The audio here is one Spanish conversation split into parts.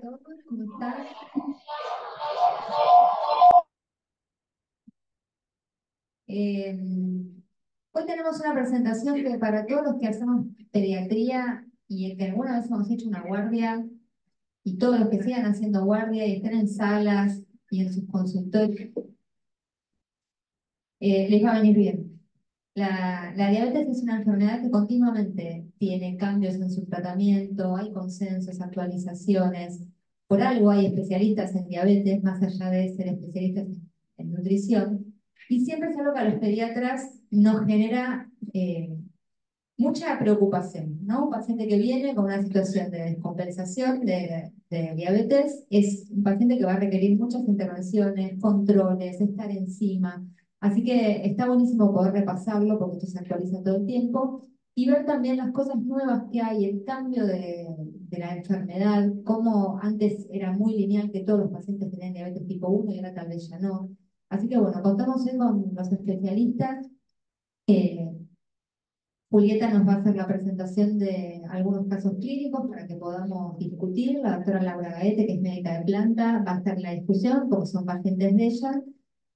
Todos, ¿cómo están? Eh, Hoy tenemos una presentación que para todos los que hacemos pediatría y que alguna vez hemos hecho una guardia y todos los que sigan haciendo guardia y estén en salas y en sus consultorios, les va a venir bien. La diabetes es una enfermedad que continuamente tiene cambios en su tratamiento, hay consensos, actualizaciones. Por algo hay especialistas en diabetes, más allá de ser especialistas en nutrición. Y siempre es algo que a los pediatras nos genera mucha preocupación, ¿no? Un paciente que viene con una situación de descompensación de diabetes es un paciente que va a requerir muchas intervenciones, controles, estar encima. Así que está buenísimo poder repasarlo porque esto se actualiza todo el tiempo y ver también las cosas nuevas que hay, el cambio de la enfermedad, cómo antes era muy lineal que todos los pacientes tenían diabetes tipo 1 y ahora tal vez ya no. Así que bueno, contamos hoy con los especialistas. eh, Julieta nos va a hacer la presentación de algunos casos clínicos para que podamos discutir. La doctora Laura Gaete, que es médica de planta, va a hacer la discusión porque son pacientes de ella.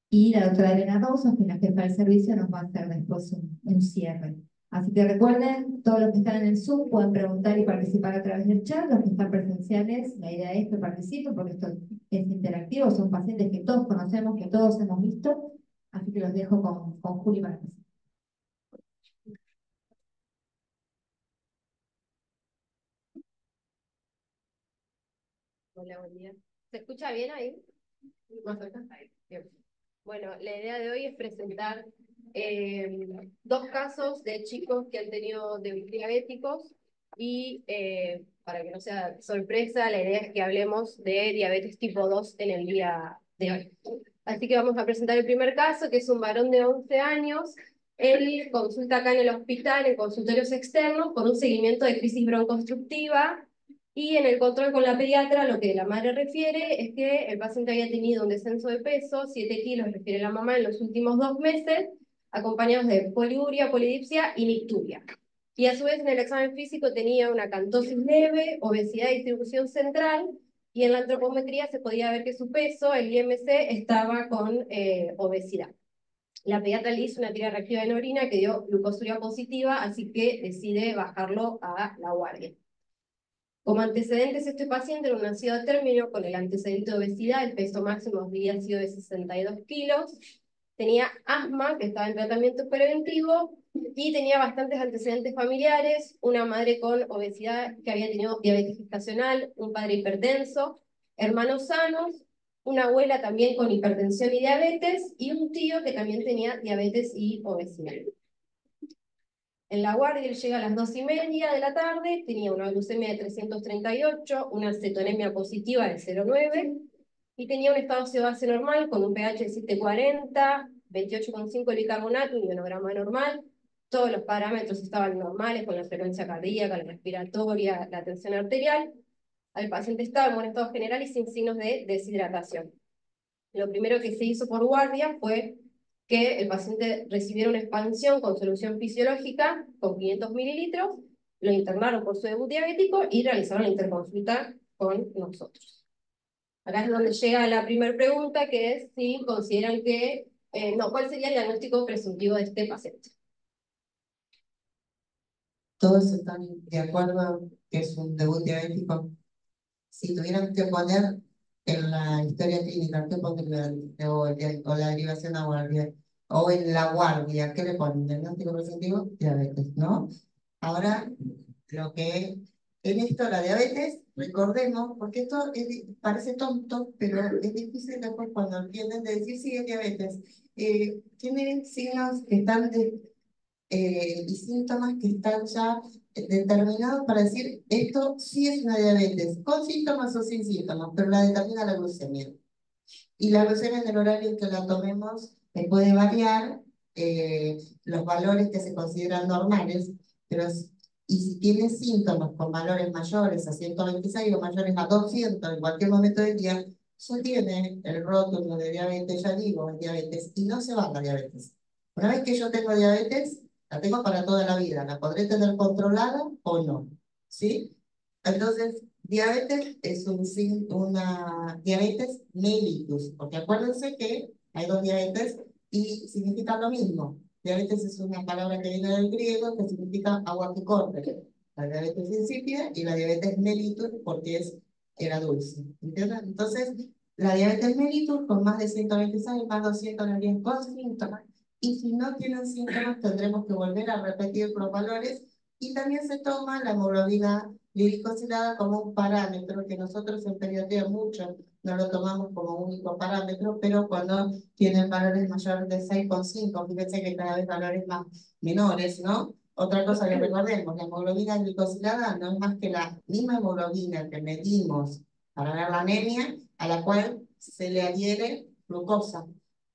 Y la doctora Elena Rousos, que es la jefa del servicio, nos va a hacer después un cierre. Así que recuerden, todos los que están en el Zoom pueden preguntar y participar a través del chat. Los que están presenciales, la idea es que participen porque esto es interactivo. Son pacientes que todos conocemos, que todos hemos visto. Así que los dejo con Juli para empezar. Hola, buen día. ¿Se escucha bien ahí? Más cerca. Ahí. Bien. Bueno, la idea de hoy es presentar dos casos de chicos que han tenido diabéticos y para que no sea sorpresa, la idea es que hablemos de diabetes tipo 2 en el día de hoy. Así que vamos a presentar el primer caso, que es un varón de 11 años. Él consulta acá en el hospital, en consultorios externos, por un seguimiento de crisis broncoobstructiva. Y en el control con la pediatra, lo que la madre refiere es que el paciente había tenido un descenso de peso, 7 kilos, refiere la mamá, en los últimos 2 meses, acompañados de poliuria, polidipsia y nicturia. Y a su vez en el examen físico tenía una acantosis leve, obesidad de distribución central, y en la antropometría se podía ver que su peso, el IMC, estaba con obesidad. La pediatra le hizo una tira reactiva en orina que dio glucosuria positiva, así que decide bajarlo a la guardia. Como antecedentes, este paciente era un nacido a término con el antecedente de obesidad, el peso máximo había sido de 62 kilos, tenía asma, que estaba en tratamiento preventivo, y tenía bastantes antecedentes familiares, una madre con obesidad que había tenido diabetes gestacional, un padre hipertenso, hermanos sanos, una abuela también con hipertensión y diabetes, y un tío que también tenía diabetes y obesidad. En la guardia él llega a las 2:30 de la tarde, tenía una glucemia de 338, una cetonemia positiva de 0,9 y tenía un estado CO-base normal con un pH de 740, 28,5 de bicarbonato, un ionograma normal. Todos los parámetros estaban normales con la frecuencia cardíaca, la respiratoria, la tensión arterial. El paciente estaba en buen estado general y sin signos de deshidratación. Lo primero que se hizo por guardia fue que el paciente recibiera una expansión con solución fisiológica con 500 mililitros, lo internaron por su debut diabético y realizaron la interconsulta con nosotros. Acá es donde llega la primera pregunta, que es si consideran que, no, ¿cuál sería el diagnóstico presuntivo de este paciente? Todos están de acuerdo que es un debut diabético. Si tuvieran que poner en la historia clínica, ¿qué pondrían? O la derivación a guardia, o en la guardia, ¿qué le ponen? Diagnóstico presentivo, diabetes, ¿no? Ahora, lo que en esto, la diabetes, recordemos, porque esto parece tonto, pero es difícil después cuando entienden de decir sí es diabetes. Tienen signos que están y síntomas que están ya determinados para decir esto sí es una diabetes, con síntomas o sin síntomas, pero la determina la glucemia. Y la glucemia en el horario en que la tomemos puede variar los valores que se consideran normales, pero y si tiene síntomas con valores mayores a 126 o mayores a 200 en cualquier momento del día, eso tiene el rótulo de diabetes, ya digo, es diabetes, y no se va a la diabetes. Una vez que yo tengo diabetes, la tengo para toda la vida, la podré tener controlada o no, ¿sí? Entonces, Diabetes es una diabetes mellitus, porque acuérdense que hay dos diabetes y significa lo mismo. Diabetes es una palabra que viene del griego que significa agua que corre. La diabetes insípida y la diabetes mellitus porque era dulce. ¿Entienden? Entonces, la diabetes mellitus con más de 126 más 200 calorías con síntomas. Y si no tienen síntomas, tendremos que volver a repetir los valores. Y también se toma la hemoglobina glicosilada como un parámetro que nosotros en pediatría mucho no lo tomamos como único parámetro, pero cuando tienen valores mayores de 6,5, fíjense que cada vez valores más menores, ¿no? Otra cosa que recordemos, la hemoglobina glicosilada no es más que la misma hemoglobina que medimos para ver la anemia, a la cual se le adhiere glucosa.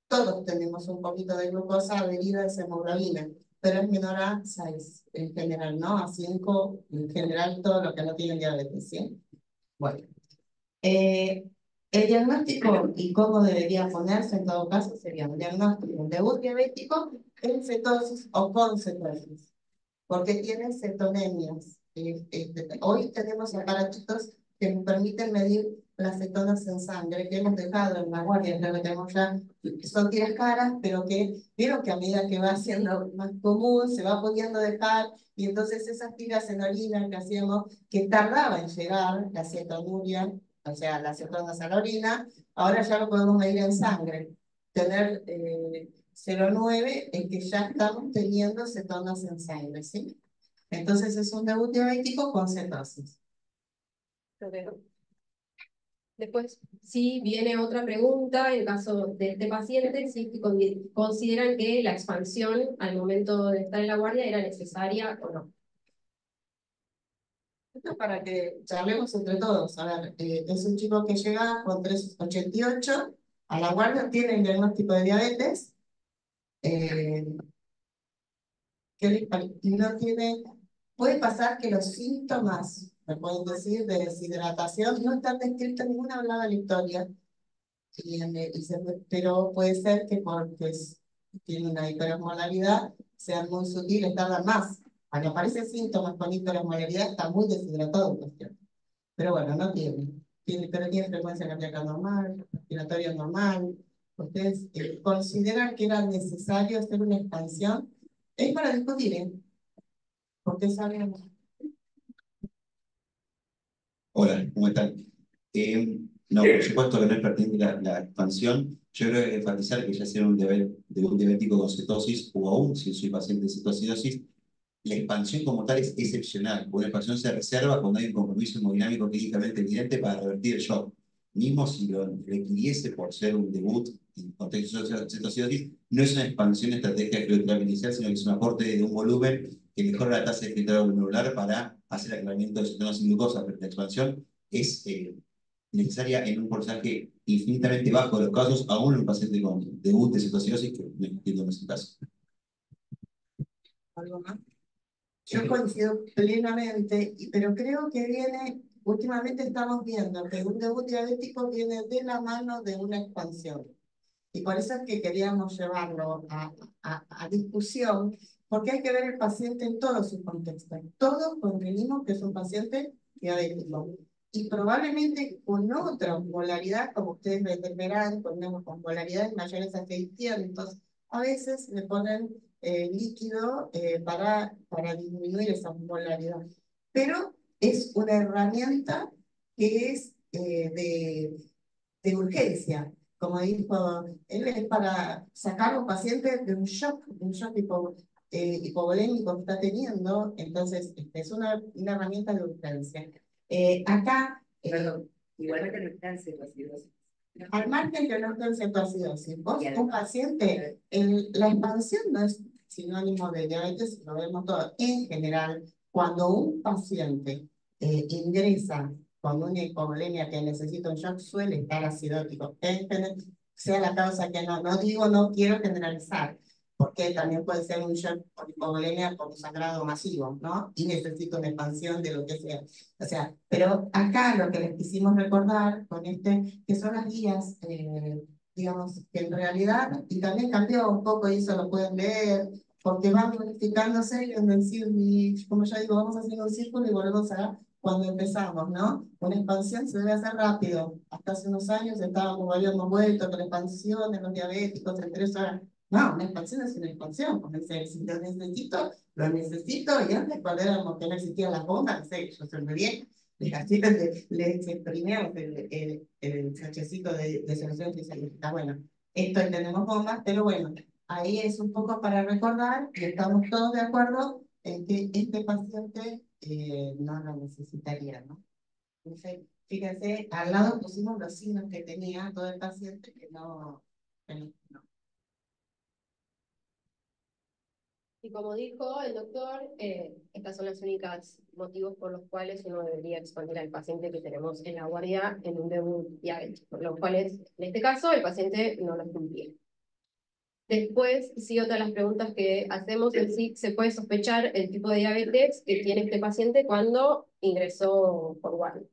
Todos tenemos un poquito de glucosa adherida a esa hemoglobina, pero es menor a 6 en general, ¿no? A 5 en general, todos los que no tienen diabetes, ¿sí? Bueno, el diagnóstico y cómo debería ponerse en todo caso sería un diagnóstico de debut diabético en cetosis o con cetosis, porque tiene cetonemias. Hoy tenemos aparatitos que nos permiten medir las cetonas en sangre que hemos dejado en la guardia, creo que tenemos ya, son tiras caras, pero que vieron que a medida que va siendo más común, se va pudiendo dejar, y entonces esas tiras en orina que hacíamos, que tardaba en llegar la cetonuria, o sea, las cetonas a la orina, ahora ya lo podemos medir en sangre. Tener 0,9 es que ya estamos teniendo cetonas en sangre, ¿sí? Entonces es un debut diabético con cetosis. Lo veo. Después, sí, viene otra pregunta, en el caso de este paciente, si consideran que la expansión al momento de estar en la guardia era necesaria o no. Esto es para que charlemos entre todos. A ver, es un chico que llega con 388 a la guardia, tiene el diagnóstico de diabetes, eh, y no tiene, puede pasar que los síntomas, me pueden decir, de deshidratación, no están descritos en ninguna hablada de la historia, pero puede ser que porque tiene una hiperosmolaridad, sean muy sutiles, tardan más. Cuando aparecen síntomas con hiperosmolaridad, está muy deshidratado en cuestión. Pero bueno, no pero tiene frecuencia cardíaca normal, respiratoria normal. Ustedes consideran que era necesario hacer una expansión. Es para discutir, ¿eh? Porque sabemos. Hola, ¿cómo están? No, por supuesto que no es pertinente la expansión. Yo creo que enfatizar que ya sea de un diabético con cetosis o aún si soy paciente de cetocidosis, la expansión como tal es excepcional. Una expansión se reserva cuando hay un compromiso hemodinámico clínicamente evidente para revertir el shock. Mismo si lo requiriese por ser un debut en contexto de cetocidosis, no es una expansión estratégica de crioterapia inicial, sino que es un aporte de un volumen que mejora la tasa de filtrado glomerular para hacer aclaramiento de cetonas sin glucosa. Pero la expansión es necesaria en un porcentaje infinitamente bajo de los casos, aún en un paciente con debut de cetocidosis, que no entiendo en ese caso. ¿Algo más? Yo coincido plenamente, pero creo que últimamente estamos viendo que un debut diabético viene de la mano de una expansión. Y por eso es que queríamos llevarlo a discusión, porque hay que ver el paciente en todos sus contextos. Todos convenimos que es un paciente diabético. Y probablemente con otra polaridad, como ustedes verán, con polaridades mayores a 600, a veces le ponen líquido para disminuir esa polaridad. Pero es una herramienta que es de urgencia. Como dijo, él es para sacar a un paciente de un shock hipovolémico que está teniendo, entonces es una herramienta de urgencia. Acá, Perdón, igual que no está en cetoacidosis. al margen que no esté en cetoacidosis, vos, un paciente, la expansión no es sinónimo de diabetes, lo vemos todo. En general, cuando un paciente ingresa con una hipovolemia que necesita un shock, suele estar acidótico. Sea la causa que no digo, no quiero generalizar, porque también puede ser un shock por hipovolemia por un sangrado masivo, ¿no? Y necesito una expansión de lo que sea. O sea, pero acá lo que les quisimos recordar con que son las guías, digamos, que en realidad, y también cambió un poco, y eso lo pueden leer, porque van modificándose y en el círculo, como ya digo, vamos haciendo un círculo y volvemos a cuando empezamos, ¿no? Una expansión se debe hacer rápido. Hasta hace unos años habíamos vuelto con la expansión de los diabéticos en 3 horas. No, una expansión es una expansión. Como dice, si lo necesito, y antes cuando éramos que no existían las bombas, no sé, yo soy muy bien, les exprimíamos el sachecito de solución fisiológica. Bueno, esto tenemos bombas, pero bueno, ahí es un poco para recordar que estamos todos de acuerdo en que este paciente no lo necesitaría, ¿no? Entonces, fíjense, al lado pusimos los signos que tenía todo el paciente que no. Y como dijo el doctor, estas son los únicos motivos por los cuales uno debería expandir al paciente que tenemos en la guardia en un debut diabético, por los cuales, en este caso, el paciente no los cumplía. Después, sí, otra de las preguntas que hacemos es si se puede sospechar el tipo de diabetes que tiene este paciente cuando ingresó por guardia.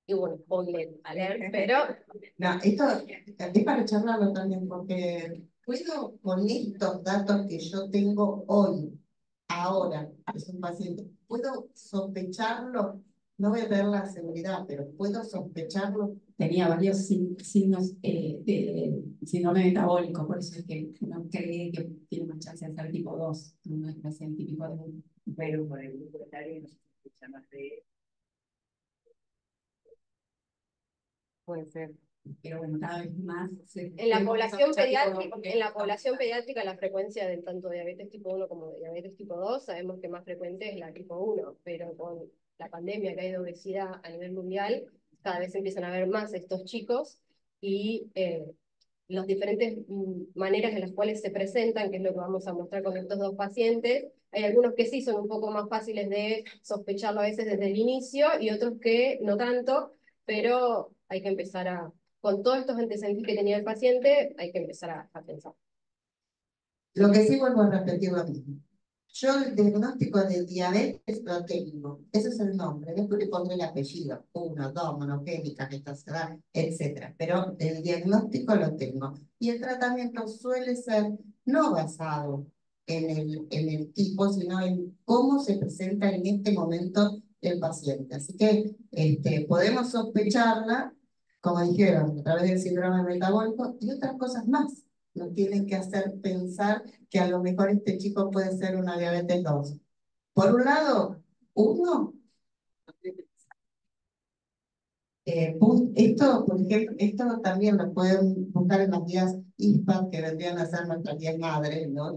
Y bueno, spoiler alert, pero No, esto es para charlarlo también, porque puedo, con estos datos que yo tengo hoy, ahora, es un paciente, puedo sospecharlo, no voy a tener la seguridad, pero puedo sospecharlo. Tenía varios signos de síndrome metabólico, por eso es que uno cree que tiene más chance de ser tipo 2, no es recién típico de 1. Pero por el grupo etario no se sospecha más de. Puede ser. Pero bueno, cada vez más. en la población pediátrica, la frecuencia del tanto diabetes tipo 1 como de diabetes tipo 2, sabemos que más frecuente es la tipo 1, pero con la pandemia que hay de obesidad a nivel mundial, cada vez empiezan a haber más estos chicos y las diferentes maneras en las cuales se presentan, que es lo que vamos a mostrar con estos dos pacientes. Hay algunos que sí son un poco más fáciles de sospecharlo a veces desde el inicio y otros que no tanto, pero hay que empezar con todos estos antecedentes que tenía el paciente, hay que empezar a pensar. Lo que sí vuelvo a repetir lo mismo. Yo el diagnóstico de diabetes lo tengo, ese es el nombre, después le pondré el apellido, 1, 2, monogénica, gestacional, etc. Pero el diagnóstico lo tengo. Y el tratamiento suele ser no basado en el tipo, sino en cómo se presenta en este momento el paciente. Así que podemos sospecharla, como dijeron, a través del síndrome metabólico y otras cosas más. Nos tienen que hacer pensar que a lo mejor este chico puede ser una diabetes 2. Por un lado, uno, esto, por ejemplo, esto también lo pueden buscar en las guías ISPA, que vendrían a ser nuestras guías madres, ¿no?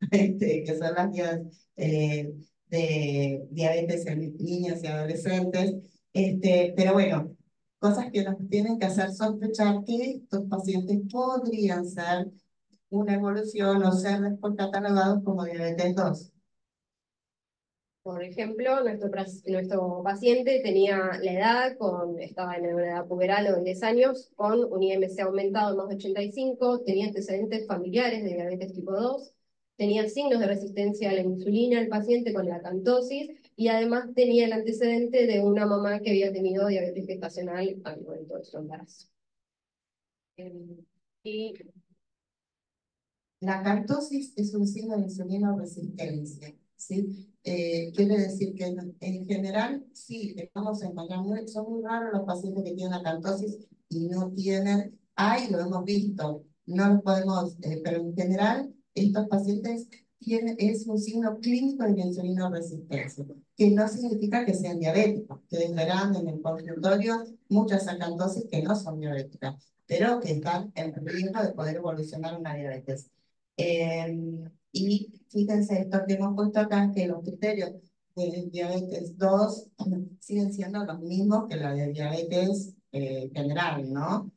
Que son las guías de diabetes en niños y adolescentes. Pero bueno, cosas que nos tienen que hacer sospechar que estos pacientes podrían ser una evolución o ser después catalogados como diabetes 2. Por ejemplo, nuestro paciente tenía la edad, estaba en una edad puberal o de 10 años, con un IMC aumentado de más de 85, tenía antecedentes familiares de diabetes tipo 2, tenía signos de resistencia a la insulina el paciente con la acantosis, y además tenía el antecedente de una mamá que había tenido diabetes gestacional al momento de su embarazo. Y la acantosis es un signo de insulinoresistencia, ¿sí? Quiere decir que en general, sí, vamos a encontrar, son muy raros los pacientes que tienen acantosis y no tienen, lo hemos visto, no lo podemos, pero en general, estos pacientes es un signo clínico de insulinoresistencia, que no significa que sean diabéticos, que verán en el consultorio muchas acantosis que no son diabéticas, pero que están en riesgo de poder evolucionar una diabetes. Y fíjense esto que hemos puesto acá, que los criterios de diabetes 2 siguen siendo los mismos que la de diabetes general, ¿no?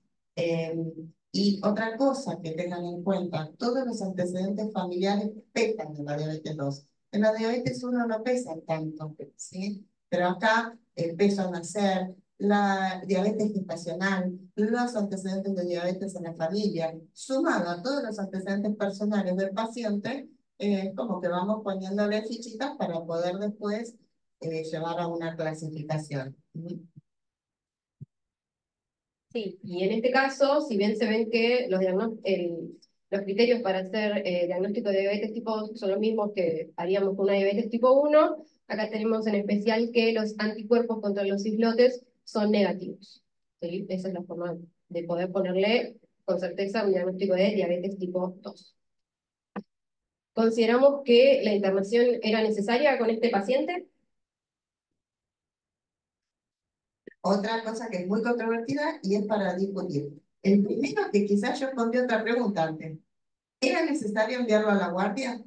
Y otra cosa que tengan en cuenta, todos los antecedentes familiares pesan en la diabetes 2. En la diabetes 1 no pesan tanto, ¿sí? Pero acá el peso al nacer, la diabetes gestacional, los antecedentes de diabetes en la familia, sumado a todos los antecedentes personales del paciente, como que vamos poniéndole fichitas para poder después llevar a una clasificación. sí, y en este caso, si bien se ven que Los criterios para hacer diagnóstico de diabetes tipo 2 son los mismos que haríamos con una diabetes tipo 1. Acá tenemos en especial que los anticuerpos contra los islotes son negativos. ¿Sí? Esa es la forma de poder ponerle con certeza un diagnóstico de diabetes tipo 2. ¿Consideramos que la internación era necesaria con este paciente? Otra cosa que es muy controvertida y es para discutir. El primero que quizás yo pondría otra pregunta antes. ¿Era necesario enviarlo a la guardia?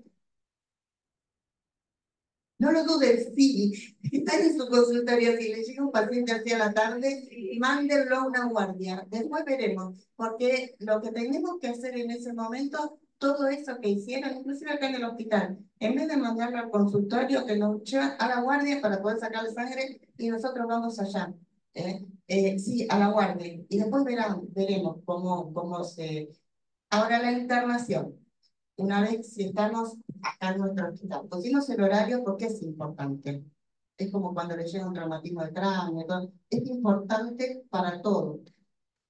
No lo dudes, sí. Está en su consultorio, si le llega un paciente hacia la tarde, mándenlo a una guardia. Después veremos, porque lo que tenemos que hacer en ese momento, todo eso que hicieron, inclusive acá en el hospital, en vez de mandarlo al consultorio, que nos llevan a la guardia para poder sacarle sangre y nosotros vamos allá. Sí, a la guardia. Y después veremos cómo se... Ahora la internación. Una vez si estamos acá en nuestro hospital. Pusimos el horario porque es importante. Es como cuando le llega un traumatismo de cráneo. Es importante para todo.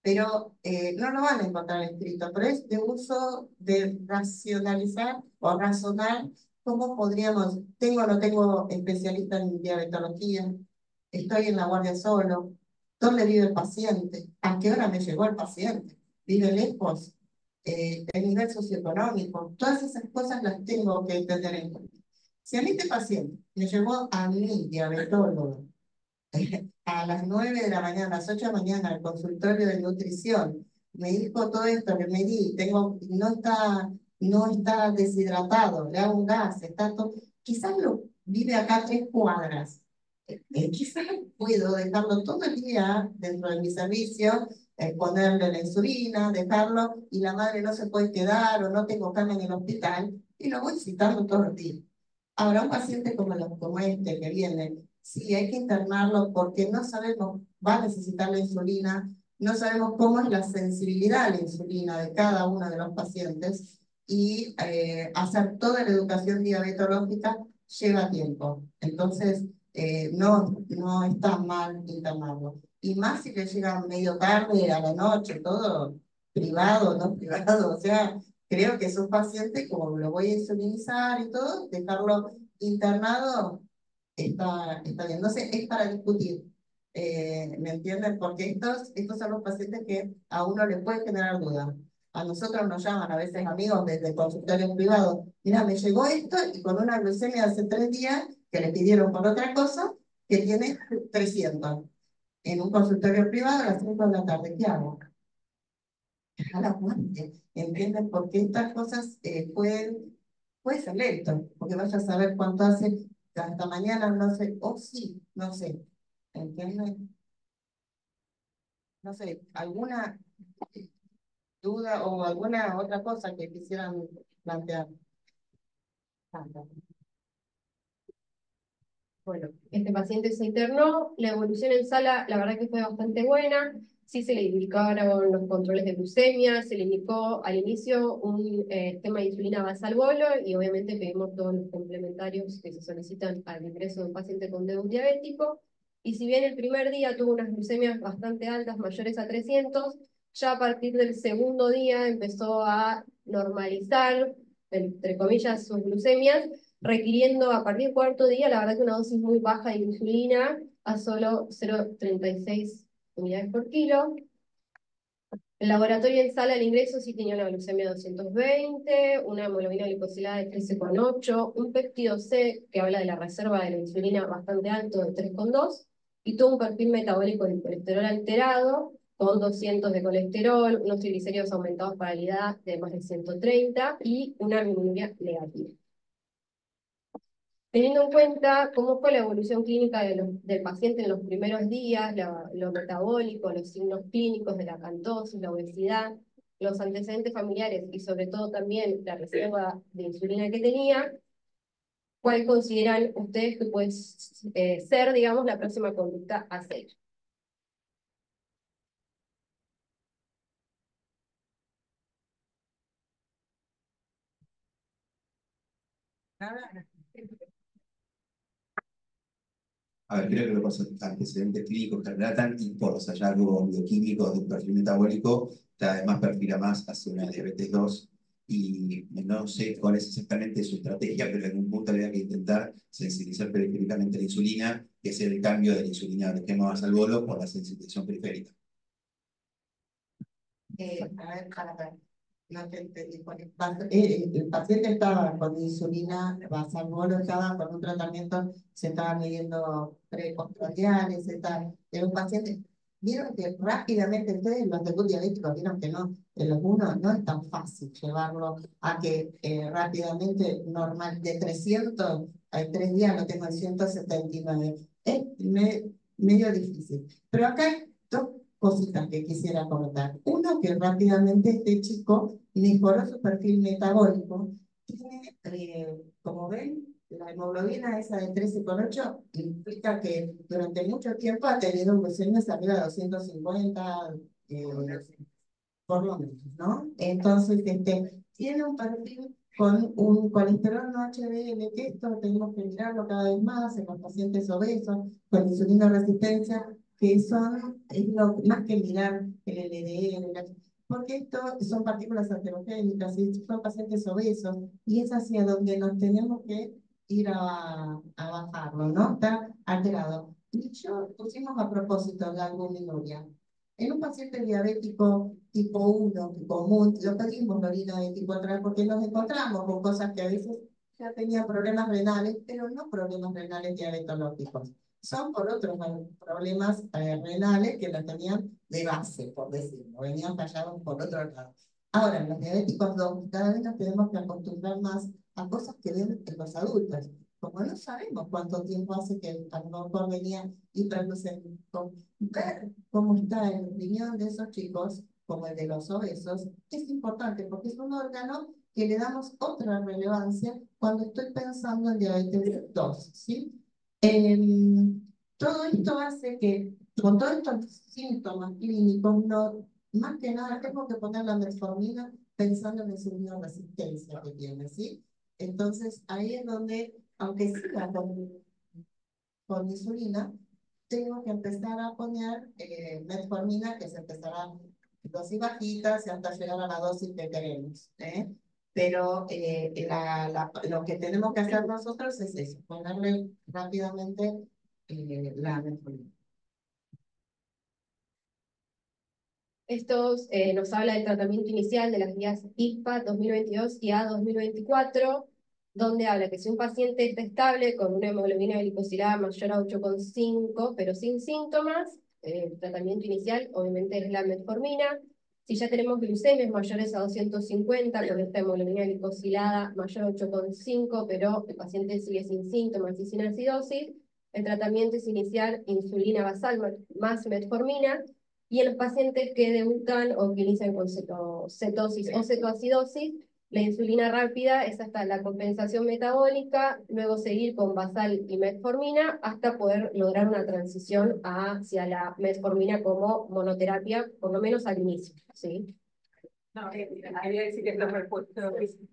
Pero no lo van a encontrar escrito. Pero es de uso de racionalizar o razonar cómo podríamos. Tengo o no tengo especialista en diabetología. Estoy en la guardia solo. ¿Dónde vive el paciente? ¿A qué hora me llegó el paciente? ¿Vive lejos? El nivel socioeconómico, todas esas cosas las tengo que tener en cuenta. Si a mí este paciente me llevó a mi diabetólogo a las 9 de la mañana, a las 8 de la mañana al consultorio de nutrición, me dijo todo esto que me di, no está deshidratado, le hago un gas, está todo, quizás vive acá a 3 cuadras. Quizás puedo dejarlo todo el día dentro de mi servicio, ponerle la insulina, dejarlo, y la madre no se puede quedar o no tengo cama en el hospital, y lo voy citando todos los días. Ahora, un paciente como este que viene, sí, hay que internarlo porque no sabemos, va a necesitar la insulina, no sabemos cómo es la sensibilidad a la insulina de cada uno de los pacientes, y hacer toda la educación diabetológica lleva tiempo. Entonces, no está mal internarlo. Y más si le llega medio tarde, a la noche, todo privado, no privado, o sea, creo que es un paciente, como lo voy a insulinizar y todo, dejarlo internado está bien. No sé, es para discutir. ¿Me entienden? Porque estos son los pacientes que a uno le puede generar dudas. A nosotros nos llaman a veces amigos desde consultorios privados. Mira, me llegó esto y con una glucemia hace 3 días que le pidieron por otra cosa que tiene 300. En un consultorio privado a las 5 de la tarde. ¿Qué hago? A la muerte. ¿Entienden? Porque estas cosas puede ser lento, porque vaya a saber cuánto hace hasta mañana, no sé, o sí, no sé. ¿Entienden? No sé, ¿alguna duda o alguna otra cosa que quisieran plantear? Bueno, este paciente se internó, la evolución en sala, la verdad que fue bastante buena, sí se le indicaron los controles de glucemia, se le indicó al inicio un esquema de insulina basal bolo y obviamente pedimos todos los complementarios que se solicitan al ingreso de un paciente con debut diabético, y si bien el primer día tuvo unas glucemias bastante altas, mayores a 300, ya a partir del segundo día empezó a normalizar, entre comillas, sus glucemias, requiriendo a partir del cuarto día, la verdad que una dosis muy baja de insulina a solo 0,36 unidades por kilo. El laboratorio en sala al ingreso sí tenía una glucemia de 220, una hemoglobina glicosilada de 13,8, un péptido C que habla de la reserva de la insulina bastante alto de 3,2, y todo un perfil metabólico del colesterol alterado, con 200 de colesterol, unos triglicéridos aumentados para la edad de más de 130 y una albuminuria negativa. Teniendo en cuenta cómo fue la evolución clínica del paciente en los primeros días, lo metabólico, los signos clínicos de la acantosis, la obesidad, los antecedentes familiares y sobre todo también la reserva de insulina que tenía, ¿cuál consideran ustedes que puede ser, digamos, la próxima conducta a seguir? Nada. A ver, creo que los antecedentes clínicos que relatan y por los hallazgos bioquímicos del perfil metabólico, cada vez más perfila más hacia una diabetes 2. y no sé cuál es exactamente su estrategia, pero en un punto habría que intentar sensibilizar periféricamente la insulina y hacer el cambio de la insulina de esquema basal bolo por la sensibilización periférica. A ver, para, no te entendí. El paciente estaba con insulina basal bolo, estaba con un tratamiento, se estaba midiendo prepostprandiales, era un paciente. Vieron que rápidamente ustedes, los de diabéticos, vieron que no, en los uno no es tan fácil llevarlo a que rápidamente, normal, de 300 a 3 días lo tengo en 179. Es medio difícil. Pero acá hay dos cositas que quisiera comentar. Uno, que rápidamente este chico mejoró su perfil metabólico. Tiene, como ven, la hemoglobina esa de 13,8 implica que durante mucho tiempo ha tenido glucemias arriba de 250, por lo menos, ¿no? Entonces, tiene un perfil con un colesterol no HDL, que esto tenemos que mirarlo cada vez más en los pacientes obesos con insulina resistencia, que son, es lo más que mirar el LDL, porque esto son partículas aterogénicas y son pacientes obesos, y es hacia donde nos tenemos que ir a bajarlo, ¿no? Está alterado. Y yo pusimos a propósito la albuminuria. En un paciente diabético tipo 1, común, lo pedimos la orina de tipo 3 porque nos encontramos con cosas que a veces ya tenían problemas renales, pero no problemas renales diabetológicos. Son por otros problemas renales que los tenían de base, por decirlo, venían fallados por otro lado. Ahora, los diabéticos 2, cada vez nos tenemos que acostumbrar más a cosas que ven en los adultos. Como no sabemos cuánto tiempo hace que a lo mejor venía hiperglucémico, ver cómo está el riñón de esos chicos, como el de los obesos, es importante porque es un órgano que le damos otra relevancia cuando estoy pensando en diabetes 2, ¿sí? Todo esto hace que, con todos estos síntomas clínicos, no, más que nada tengo que poner la metformina pensando en su resistencia que tiene, ¿sí? Entonces, ahí es donde, aunque siga con insulina, tengo que empezar a poner metformina, que se empezará dosis bajitas y hasta llegar a la dosis que queremos. Pero lo que tenemos que hacer nosotros es eso, ponerle rápidamente la metformina. Estos nos habla del tratamiento inicial de las guías ISPA 2022 y A 2024, donde habla que si un paciente está estable con una hemoglobina glicosilada mayor a 8,5, pero sin síntomas, el tratamiento inicial obviamente es la metformina. Si ya tenemos glucemias mayores a 250 con esta hemoglobina glicosilada mayor a 8,5, pero el paciente sigue sin síntomas y sin acidosis, el tratamiento es iniciar insulina basal más metformina. Y en los pacientes que debutan o que inician con cetosis o cetoacidosis, la insulina rápida es hasta la compensación metabólica, luego seguir con basal y metformina hasta poder lograr una transición hacia la metformina como monoterapia, por lo menos al inicio, ¿sí? No, quería decir que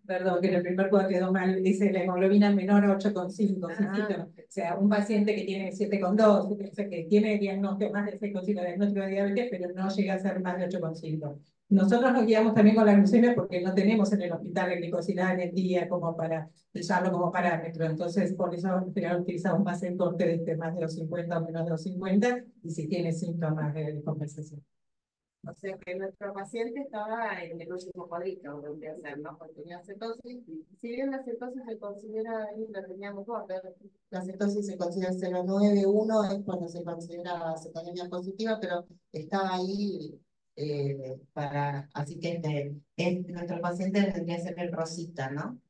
perdón, que en el primer cuadro quedó mal, dice la hemoglobina menor a 8,5, o sea, un paciente que tiene 7,2, o sea, que tiene diagnóstico más de 6,5, diagnóstico de diabetes, pero no llega a ser más de 8,5. Nosotros nos guiamos también con la glucemia porque no tenemos en el hospital la glicosilada en el día como para usarlo como parámetro, entonces por eso al final utilizamos más el corte de más de los 50 o menos de los 50, y si tiene síntomas de compensación. O sea que nuestro paciente estaba en el último cuadrito, donde hacer, ¿no? Porque tenía cetosis. Si bien la cetosis se considera, ahí la teníamos borde, la cetosis se considera 0,91, es cuando se considera cetonemia positiva, pero estaba ahí así que nuestro paciente tendría que ser el rosita, ¿no?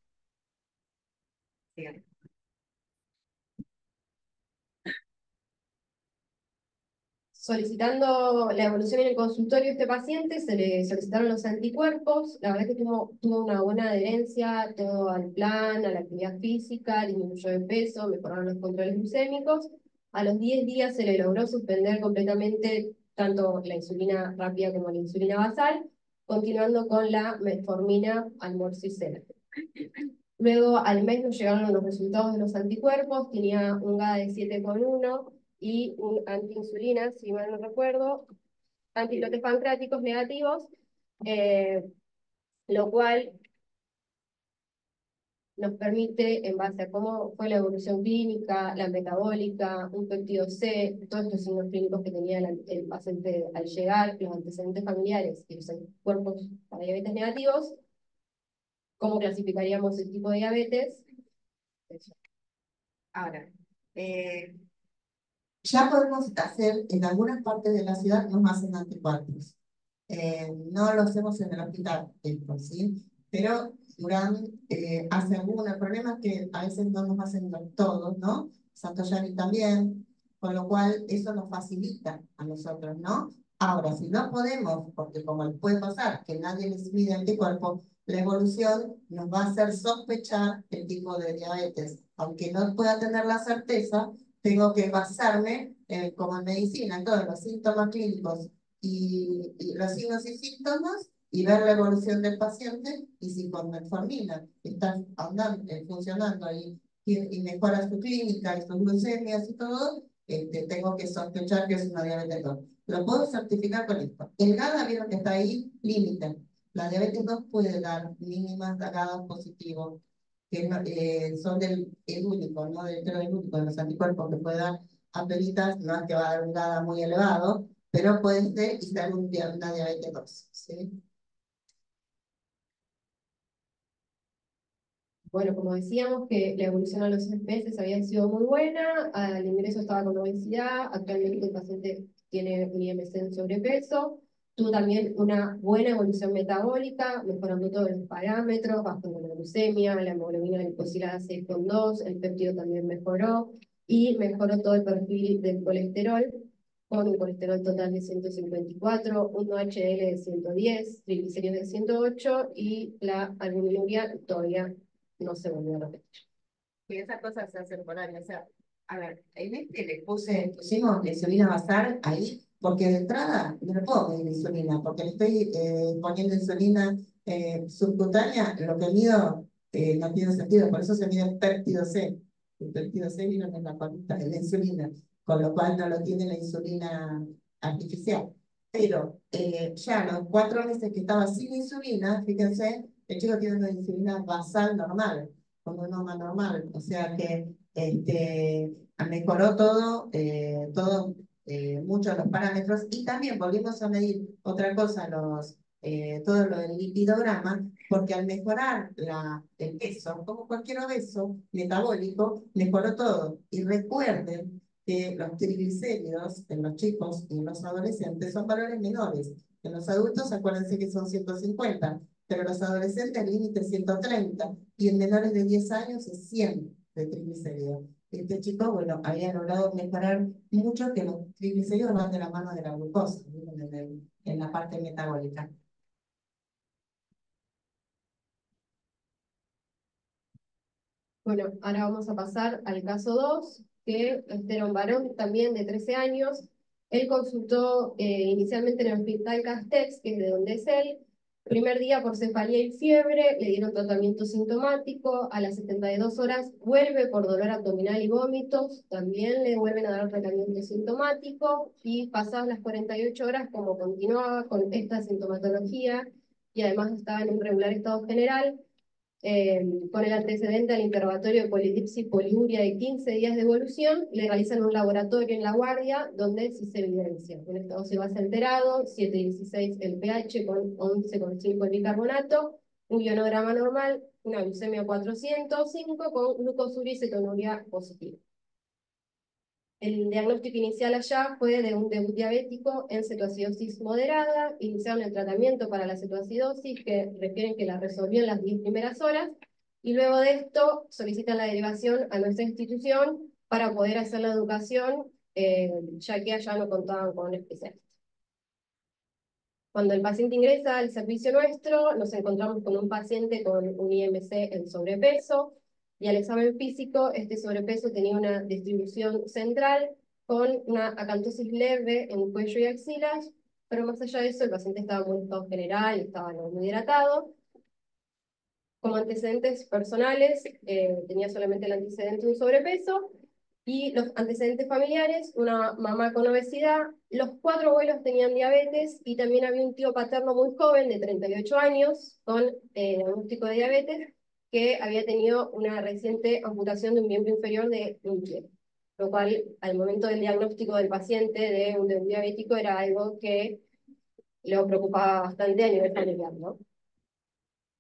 Sí. Solicitando la evolución en el consultorio de este paciente, se le solicitaron los anticuerpos. La verdad que tuvo una buena adherencia todo al plan, a la actividad física, disminuyó de peso, mejoraron los controles glucémicos. A los 10 días se le logró suspender completamente tanto la insulina rápida como la insulina basal, continuando con la metformina almorcicena. Luego, al mes nos llegaron los resultados de los anticuerpos, tenía un GAD de 7,1 y un antiinsulina, si mal no recuerdo, antilotes pancreáticos negativos, lo cual nos permite, en base a cómo fue la evolución clínica, la metabólica, un péptido C, todos estos signos clínicos que tenía el paciente al llegar, los antecedentes familiares y los anticuerpos para diabetes negativos, cómo clasificaríamos el tipo de diabetes. Eso. Ahora, ya podemos hacer, en algunas partes de la ciudad nos hacen anticuerpos. No lo hacemos en el hospital, esto, ¿sí? Pero Durán hace algunos. El problema es que a veces no nos hacen todos, ¿no? Santoyani también, con lo cual eso nos facilita a nosotros, ¿no? Ahora, si no podemos, porque como les puede pasar que nadie les mide anticuerpos, la evolución nos va a hacer sospechar el tipo de diabetes. Aunque no pueda tener la certeza, tengo que basarme, como en medicina, en todos los síntomas clínicos y los signos y síntomas y ver la evolución del paciente y si con metformina está andando, funcionando y mejora su clínica y sus glucemias y todo, tengo que sospechar que es una diabetes 2. Lo puedo certificar con esto. El GADA, vieron que está ahí, límite. La diabetes 2 puede dar mínimas GADA positivos, que son el único, ¿no? Creo el único de los anticuerpos que puede dar apelitas, no es que va a dar un GADA muy elevado, pero puede ser y ser una diabetes 2, ¿sí? Bueno, como decíamos que la evolución a los 6 meses había sido muy buena, al ingreso estaba con obesidad, actualmente el paciente tiene un IMC en sobrepeso, tuvo también una buena evolución metabólica, mejorando todos los parámetros, bajando la glucemia, la hemoglobina glicosilada 6,2, el péptido también mejoró, y mejoró todo el perfil del colesterol, con un colesterol total de 154, un HDL de 110, triglicéridos de 108 y la albuminuria todavía no se volvió a repetir. Y esas cosas se hacen por año. O sea, a ver, en pusimos la insulina basal ahí, porque de entrada no le puedo medir insulina, porque le estoy poniendo insulina subcutánea, lo que mido no tiene sentido, por eso se mide el péptido C. El péptido C vino en la colita de la insulina, con lo cual no lo tiene la insulina artificial. Pero ya los 4 meses que estaba sin insulina, fíjense, el chico tiene una insulina basal normal, como un norma normal, o sea que mejoró mucho los parámetros y también volvimos a medir otra cosa, todo lo del lipidograma, porque al mejorar el peso, como cualquier obeso metabólico, mejoró todo. Y recuerden que los triglicéridos en los chicos y en los adolescentes son valores menores. En los adultos, acuérdense que son 150, pero los adolescentes el límite es 130 y en menores de 10 años es 100 de triglicéridos. Este chico, bueno, había logrado mejorar mucho que los triglicéridos van de la mano de la glucosa, en la parte metabólica. Bueno, ahora vamos a pasar al caso 2, que este era un varón también de 13 años. Él consultó inicialmente en el hospital Castex, que es de donde es él. Primer día por cefalea y fiebre, le dieron tratamiento sintomático. A las 72 horas vuelve por dolor abdominal y vómitos. También le vuelven a dar tratamiento sintomático. Y pasadas las 48 horas, como continuaba con esta sintomatología y además estaba en un regular estado general, con el antecedente al interrogatorio de polidipsia y poliuria de 15 días de evolución, le realizan un laboratorio en La Guardia donde sí se evidencia un estado se basa alterado, 7,16 el pH con 11,5 el bicarbonato, un ionograma normal, una glucemia 405 con glucosura y cetonuria positiva. El diagnóstico inicial allá fue de un debut diabético en cetoacidosis moderada. Iniciaron el tratamiento para la cetoacidosis, que refieren que la resolvió en las 10 primeras horas, y luego de esto solicitan la derivación a nuestra institución para poder hacer la educación, ya que allá no contaban con un especialista. Cuando el paciente ingresa al servicio nuestro, nos encontramos con un paciente con un IMC en sobrepeso, y al examen físico, este sobrepeso tenía una distribución central con una acantosis leve en cuello y axilas, pero más allá de eso, el paciente estaba en buen estado general, estaba no muy hidratado. Como antecedentes personales, tenía solamente el antecedente de un sobrepeso, y los antecedentes familiares, una mamá con obesidad, los 4 abuelos tenían diabetes, y también había un tío paterno muy joven, de 38 años, con diagnóstico de diabetes, que había tenido una reciente amputación de un miembro inferior de un pie, lo cual al momento del diagnóstico del paciente de un diabético era algo que lo preocupaba bastante a nivel familiar, ¿no?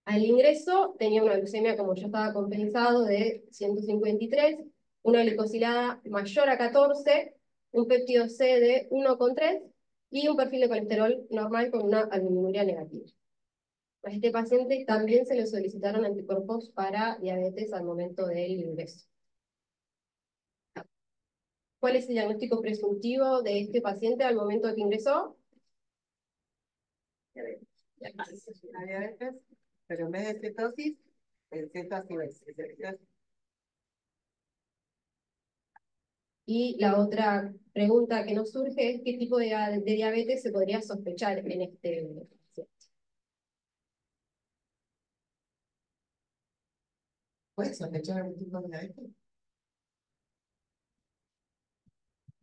Al ingreso tenía una glucemia, como ya estaba compensado, de 153, una glicosilada mayor a 14, un péptido C de 1,3 y un perfil de colesterol normal con una albuminuria negativa. A este paciente también se le solicitaron anticuerpos para diabetes al momento del ingreso. ¿Cuál es el diagnóstico presuntivo de este paciente al momento de que ingresó? La diabetes, pero en vez de cetosis, el cetoacidosis. Y la otra pregunta que nos surge es qué tipo de diabetes se podría sospechar en este paciente. ¿Puedes sospechar algún tipo de diabetes?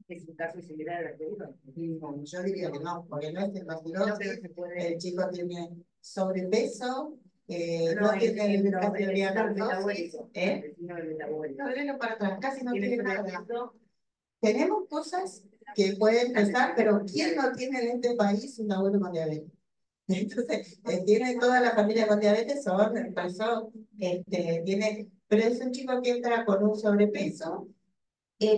Es un caso similar al anterior. No, yo diría que no, porque no es cetoacidosis, el chico tiene sobrepeso, no tiene hipertiroidismosis, no, para atrás, casi no tiene nada. Tenemos cosas que pueden pasar, pero ¿quién no tiene en este país un abuelo con diabetes? Entonces, tiene toda la familia con diabetes, pero es un chico que entra con un sobrepeso.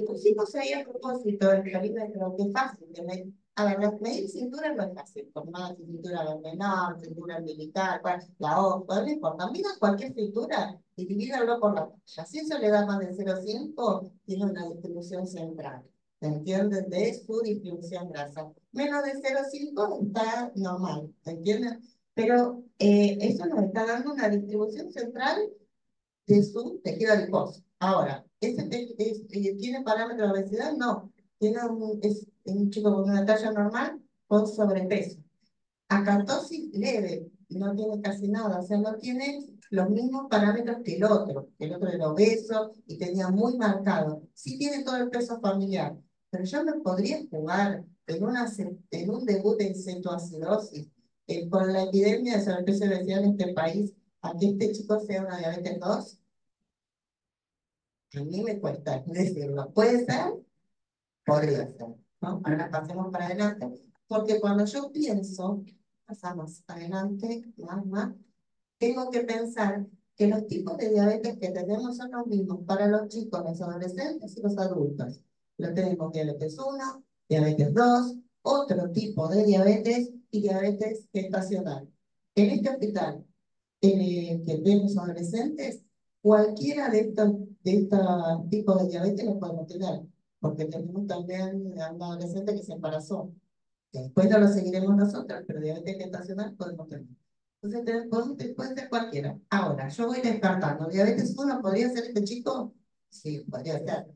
Pusimos ahí a propósito el perímetro, que es fácil de medir. A ver, medir cintura no es fácil, por más cintura menor, cintura militar, la O, no importa. Mira cualquier cintura y divídalo por la talla. Si eso le da más de 0,5, tiene una distribución central. ¿Se entienden? De su distribución grasa. Menos de 0,5 está normal, ¿se entienden? Pero eso nos está dando una distribución central de su tejido adiposo. Ahora, ¿tiene parámetro de obesidad? No. Es un chico con una talla normal con sobrepeso. Acantosis leve, no tiene casi nada, o sea, no tiene los mismos parámetros que el otro era obeso y tenía muy marcado. Sí tiene todo el peso familiar, pero yo me podría jugar en un debut en cetoacidosis, con la epidemia de sobrepeso y obesidad en este país, a que este chico sea una diabetes 2. A mí me cuesta decirlo. ¿Puede ser? Podría ser, ¿no? Ahora pasemos para adelante, porque cuando yo pienso, pasamos adelante, más, tengo que pensar que los tipos de diabetes que tenemos son los mismos para los chicos, los adolescentes y los adultos. Lo tenemos diabetes 1, diabetes 2, otro tipo de diabetes y diabetes gestacional. En este hospital que vemos adolescentes, cualquiera de estos tipos de diabetes lo podemos tener, porque tenemos también a un adolescente que se embarazó. Después no lo seguiremos nosotros, pero diabetes gestacional podemos tener. Entonces, puede ser cualquiera. Ahora, yo voy descartando. ¿Diabetes 1 podría ser este chico? Sí, podría ser.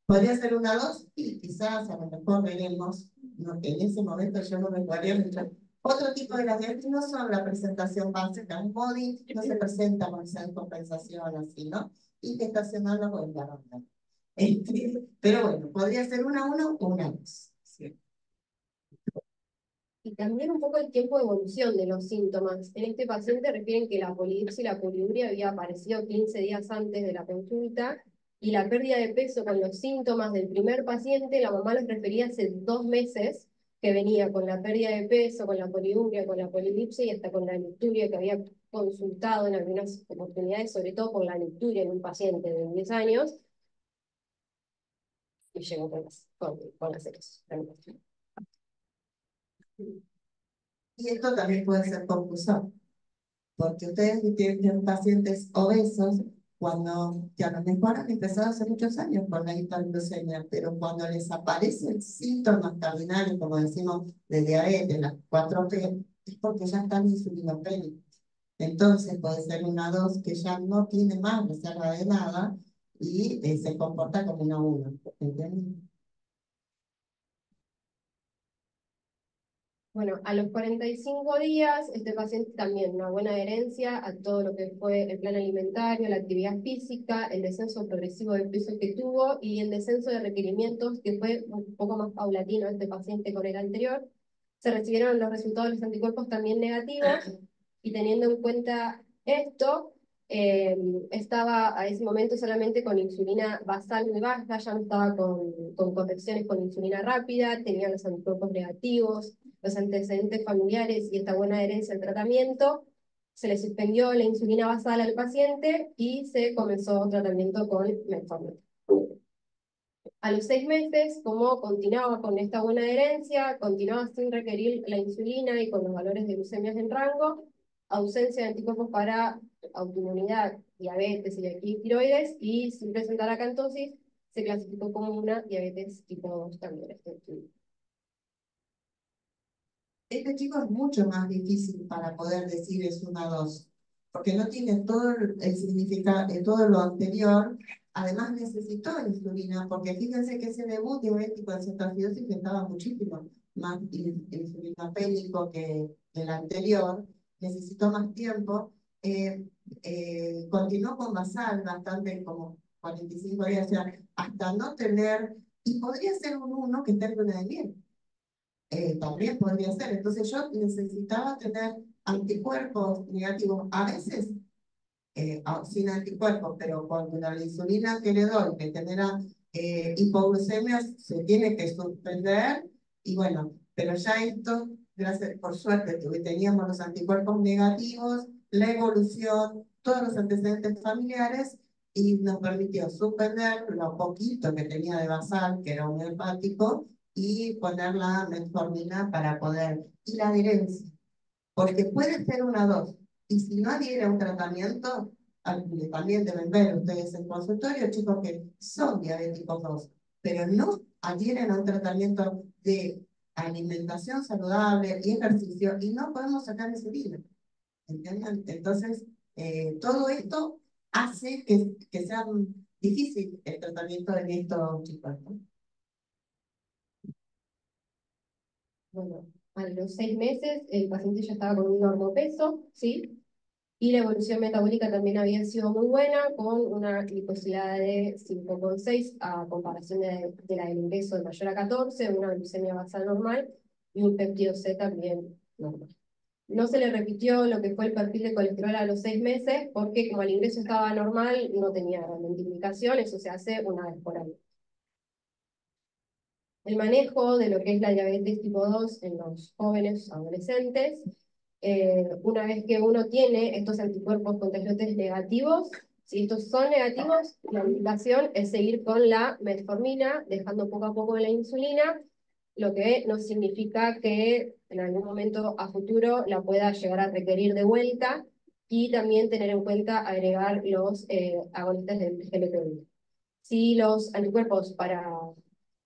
¿Podría ser una 2? Y quizás a lo mejor veremos. No, en ese momento yo no me podría entrar. Otro tipo de las diabetes no son la presentación básica. Un body no se presenta con esa descompensación así, ¿no? Y gestacional no puede dar. Pero bueno, podría ser una 1 o una 2. Sí. Y también un poco el tiempo de evolución de los síntomas. En este paciente refieren que la polidipsia y la poliuria había aparecido 15 días antes de la consulta y la pérdida de peso con los síntomas del primer paciente, la mamá los refería hace 2 meses que venía con la pérdida de peso, con la poliuria, con la polidipsia y hasta con la nicturia que había consultado en algunas oportunidades, sobre todo con la nicturia en un paciente de 10 años, y llegó con las ceros. Y esto también puede ser compulsor, porque ustedes que tienen pacientes obesos, cuando ya lo mejor han empezado hace muchos años con la hiperglucemia, pero cuando les aparecen síntomas cardinales, como decimos, de diabetes, las 4P, es porque ya están insulinopénicos. Entonces puede ser una 2 que ya no tiene más reserva de nada y se comporta como una 1. ¿Entienden? Bueno, a los 45 días, este paciente también una buena adherencia a todo lo que fue el plan alimentario, la actividad física, el descenso progresivo de peso que tuvo y el descenso de requerimientos que fue un poco más paulatino este paciente con el anterior. Se recibieron los resultados de los anticuerpos también negativos y teniendo en cuenta esto, Estaba a ese momento solamente con insulina basal muy baja, ya no estaba con correcciones con insulina rápida, tenía los anticuerpos negativos, los antecedentes familiares y esta buena adherencia al tratamiento. Se le suspendió la insulina basal al paciente y se comenzó un tratamiento con metformina. A los 6 meses, como continuaba con esta buena adherencia, continuaba sin requerir la insulina y con los valores de glucemias en rango, ausencia de anticuerpos para autoinmunidad, diabetes y aquí tiroides, y sin presentar acantosis, se clasificó como una diabetes tipo 2 también. Este chico es mucho más difícil para poder decir es una 2, porque no tiene todo el significado de todo lo anterior. Además necesitó insulina, porque fíjense que ese debut diabético de cetoacidosis estaba muchísimo más insulinopénico que el anterior, necesitó más tiempo. Continuó con basal bastante, como 45 días, o sea, hasta no tener, y podría ser un 1 que esté en luna de miel. También podría ser. Entonces yo necesitaba tener anticuerpos negativos, a veces sin anticuerpos, pero con la insulina que le doy, que genera hipoglucemias, se tiene que suspender. Y bueno, pero ya esto, gracias, por suerte, teníamos los anticuerpos negativos, la evolución, todos los antecedentes familiares, y nos permitió suspender lo poquito que tenía de basal, que era homeopático, y poner la metformina para poder, y la adherencia, porque puede ser una 2, y si no adhiere a un tratamiento, también deben ver ustedes en consultorio chicos que son diabéticos 2, pero no adhieren a un tratamiento de alimentación saludable y ejercicio, y no podemos sacar insulina, ¿entienden? Entonces, todo esto hace que sea difícil el tratamiento de estos chicos, ¿no? Bueno, a los 6 meses el paciente ya estaba con un normopeso, ¿sí? Y la evolución metabólica también había sido muy buena, con una glicosilada de 5,6 a comparación de la del ingreso de mayor a 14, una glucemia basal normal y un péptido C también normal. No se le repitió lo que fue el perfil de colesterol a los 6 meses, porque como el ingreso estaba normal, no tenía realmente indicación, eso se hace una vez por año. El manejo de lo que es la diabetes tipo 2 en los jóvenes adolescentes. Una vez que uno tiene estos anticuerpos contra islotes negativos, si estos son negativos, la indicación es seguir con la metformina, dejando poco a poco la insulina, lo que no significa que en algún momento a futuro la pueda llegar a requerir de vuelta, y también tener en cuenta agregar los agonistas del GLP-1. Si los anticuerpos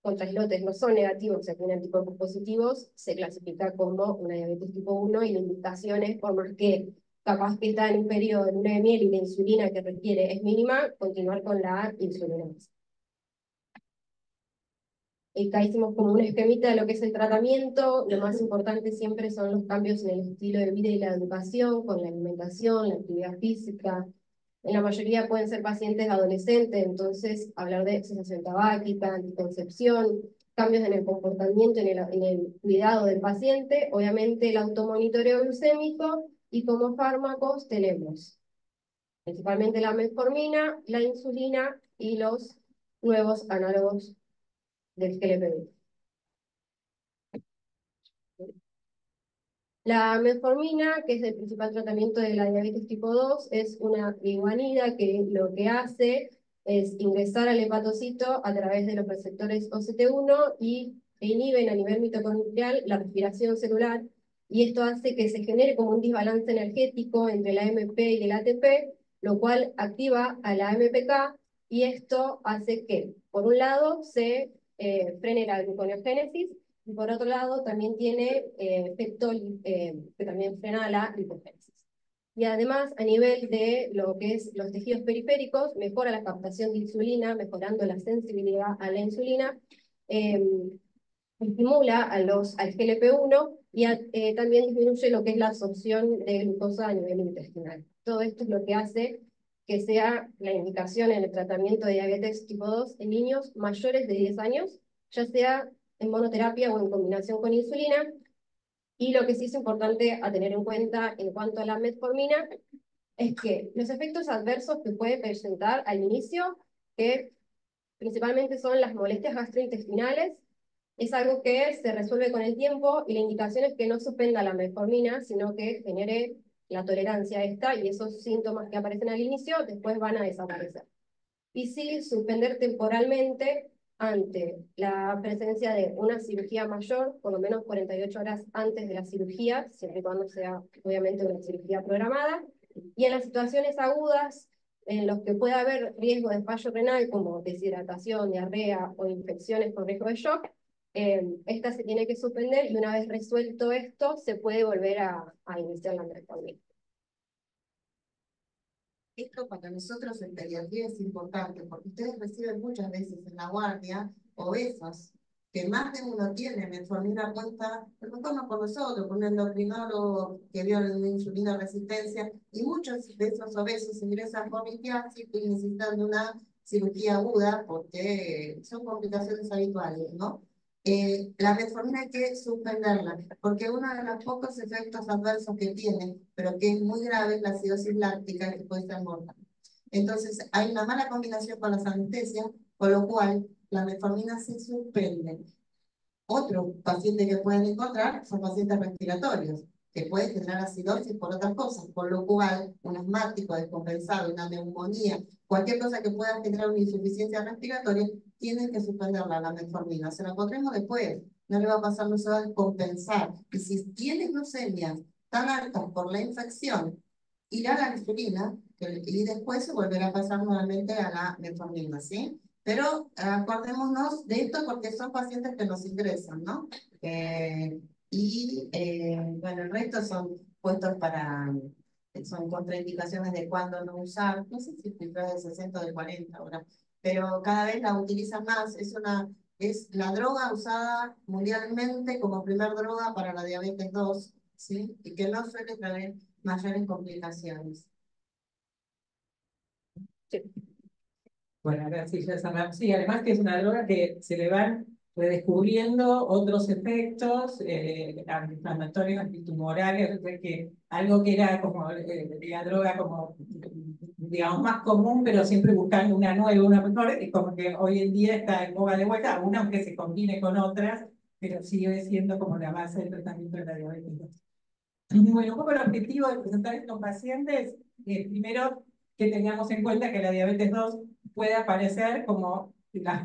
contra islotes no son negativos, o sea, tienen anticuerpos positivos, se clasifica como una diabetes tipo 1, y la indicación es, por más que capaz que está en un periodo de luna de miel y la insulina que requiere es mínima, continuar con la insulina. Acá hicimos como un esquemita de lo que es el tratamiento. Lo más importante siempre son los cambios en el estilo de vida y la educación, con la alimentación, la actividad física. En la mayoría pueden ser pacientes adolescentes, entonces hablar de cesación tabáquica, anticoncepción, cambios en el comportamiento, en el cuidado del paciente, obviamente el automonitoreo glucémico, y como fármacos tenemos principalmente la metformina, la insulina y los nuevos análogos del GLP-1. La metformina, que es el principal tratamiento de la diabetes tipo 2, es una glibanida que lo que hace es ingresar al hepatocito a través de los receptores OCT1 y inhiben a nivel mitocondrial la respiración celular, y esto hace que se genere como un desbalance energético entre la AMP y el ATP, lo cual activa a la AMPK, y esto hace que, por un lado, se frene la gluconeogénesis, y por otro lado también tiene efecto que también frena la lipogénesis. Y además, a nivel de lo que es los tejidos periféricos, mejora la captación de insulina, mejorando la sensibilidad a la insulina, estimula al GLP-1 y también disminuye lo que es la absorción de glucosa a nivel intestinal. Todo esto es lo que hace que sea la indicación en el tratamiento de diabetes tipo 2 en niños mayores de 10 años, ya sea en monoterapia o en combinación con insulina. Y lo que sí es importante a tener en cuenta en cuanto a la metformina es que los efectos adversos que puede presentar al inicio, que principalmente son las molestias gastrointestinales, es algo que se resuelve con el tiempo y la indicación es que no suspenda la metformina, sino que genere la tolerancia a esta y esos síntomas que aparecen al inicio después van a desaparecer. Y sí, suspender temporalmente ante la presencia de una cirugía mayor, por lo menos 48 horas antes de la cirugía, siempre y cuando sea obviamente una cirugía programada, y en las situaciones agudas en los que pueda haber riesgo de fallo renal como deshidratación, diarrea o infecciones con riesgo de shock, esta se tiene que suspender y una vez resuelto esto se puede volver a iniciar la metformina. Esto para nosotros en pediatría es importante, porque ustedes reciben muchas veces en la guardia obesos, que más de uno tiene metformina puesta, pero no toma por nosotros, por un endocrinólogo que vio una insulina resistencia, y muchos de esos obesos ingresan por litiasis y necesitan una cirugía aguda, porque son complicaciones habituales, ¿no? La metformina hay que suspenderla, porque uno de los pocos efectos adversos que tiene, pero que es muy grave, es la acidosis láctica, que puede ser mortal. Entonces, hay una mala combinación con las anestesias, con lo cual la metformina se suspende. Otro paciente que pueden encontrar son pacientes respiratorios, que pueden generar acidosis por otras cosas, por lo cual un asmático descompensado, una neumonía, cualquier cosa que pueda generar una insuficiencia respiratoria, tienen que suspender la metformina. Se la pondremos después, no le va a pasar, no se va a descompensar. Y si tienes glucemias tan altas por la infección, irá a la insulina y después se volverá a pasar nuevamente a la metformina, ¿sí? Pero acordémonos de esto porque son pacientes que nos ingresan, ¿no? Bueno, el resto son puestos para, son contraindicaciones de cuándo no usar, no sé si cifras de 60 o de 40 ahora, pero cada vez la utilizan más, es la droga usada mundialmente como primer droga para la diabetes 2, ¿sí? Y que no suele traer mayores complicaciones. Sí. Bueno, a ver si ya cerramos. Sí, además que es una droga que se le van redescubriendo otros efectos antiinflamatorios, antitumorales, o sea que algo que era como la droga como, digamos, más común, pero siempre buscando una nueva, una mejor, es como que hoy en día está en boga de vuelta, aún aunque se combine con otras, pero sigue siendo como la base del tratamiento de la diabetes. Bueno, un poco el objetivo de presentar estos pacientes, primero que tengamos en cuenta que la diabetes 2 puede aparecer como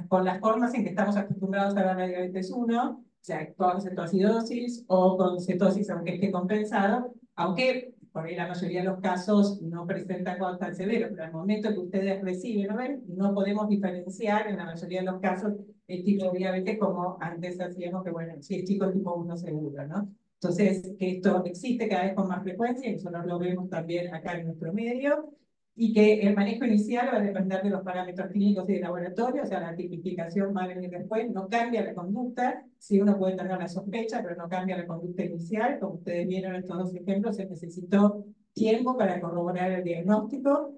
con las formas en que estamos acostumbrados a ver la diabetes 1, o sea, con cetoacidosis o con cetosis aunque esté compensado, aunque por ahí la mayoría de los casos no presentan cuadros tan severos, pero al momento que ustedes reciben, ¿no ven? No podemos diferenciar en la mayoría de los casos el tipo de diabetes como antes hacíamos, que bueno, si es chico tipo 1 seguro, ¿no? Entonces, que esto existe cada vez con más frecuencia, y eso lo vemos también acá en nuestro medio, y que el manejo inicial va a depender de los parámetros clínicos y de laboratorio, o sea, la tipificación va a venir después, no cambia la conducta, sí uno puede tener la sospecha, pero no cambia la conducta inicial, como ustedes vieron en estos dos ejemplos, se necesitó tiempo para corroborar el diagnóstico.